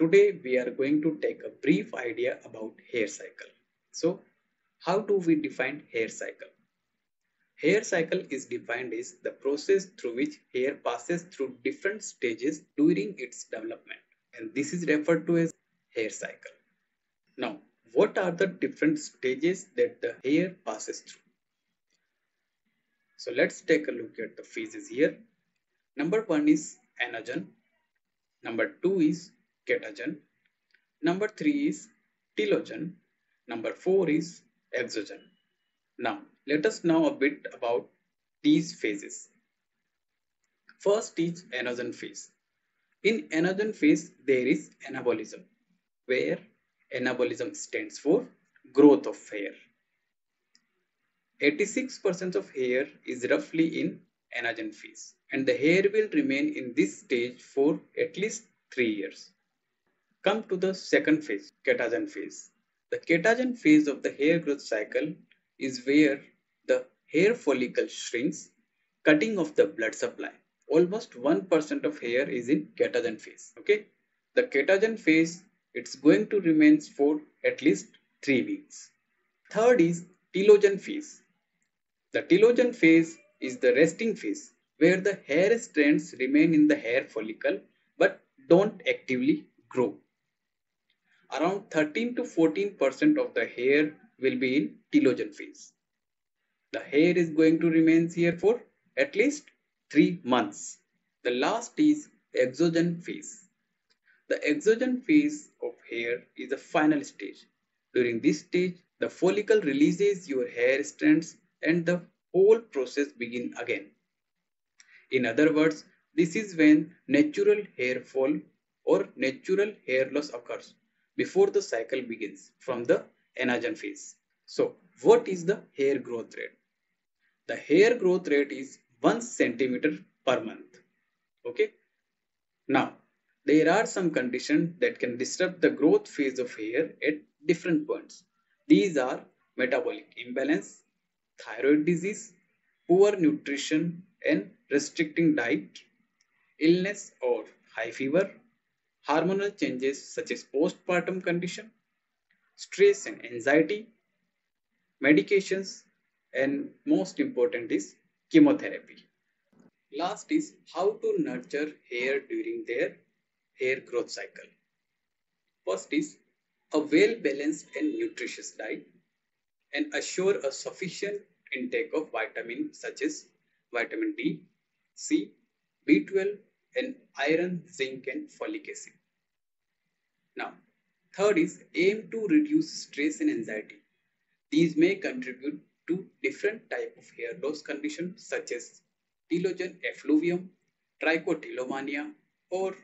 today we are going to take a brief idea about hair cycle. So how do we define hair cycle? Hair cycle is defined as the process through which hair passes through different stages during its development, and this is referred to as hair cycle. Now, what are the different stages that the hair passes through? So let's take a look at the phases here. Number 1 is Anagen. Number 2 is Catagen. Number 3 is Telogen. Number 4 is Exogen. Now, let us know a bit about these phases. First is Anagen phase. In Anagen phase, there is anabolism, where anabolism stands for growth of hair. 86% of hair is roughly in Anagen phase, and the hair will remain in this stage for at least 3 years. Come to the second phase, Catagen phase. The Catagen phase of the hair growth cycle is where the hair follicle shrinks, cutting off the blood supply. Almost 1% of hair is in Catagen phase. Okay, the Catagen phase, it's going to remain for at least 3 weeks. Third is Telogen phase. The Telogen phase is the resting phase, where the hair strands remain in the hair follicle but don't actively grow. Around 13 to 14% of the hair will be in Telogen phase. The hair is going to remain here for at least 3 months. The last is Exogen phase. The Exogen phase of hair is the final stage. During this stage, the follicle releases your hair strands and the whole process begins again. In other words, this is when natural hair fall or natural hair loss occurs before the cycle begins from the Anagen phase. So, what is the hair growth rate? The hair growth rate is 1 centimeter per month. Okay. Now, there are some conditions that can disrupt the growth phase of hair at different points. These are metabolic imbalance, thyroid disease, poor nutrition and restricting diet, illness or high fever, hormonal changes such as postpartum condition, stress and anxiety, medications, and most important is chemotherapy. Last is how to nurture hair during their hair growth cycle. First is a well-balanced and nutritious diet, and assure a sufficient intake of vitamins such as vitamin D, C, B12 and iron, zinc and folic acid. Now, third is aim to reduce stress and anxiety. These may contribute to different type of hair loss conditions such as telogen effluvium, trichotillomania or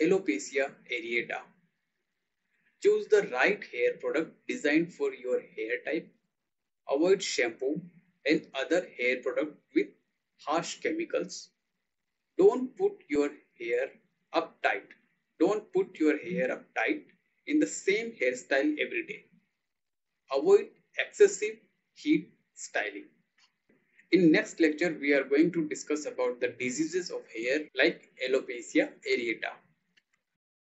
alopecia areata. Choose the right hair product designed for your hair type. Avoid shampoo and other hair products with harsh chemicals. Don't put your hair up tight. Don't put your hair up tight in the same hairstyle every day. Avoid excessive heat styling. In next lecture, we are going to discuss about the diseases of hair like alopecia areata.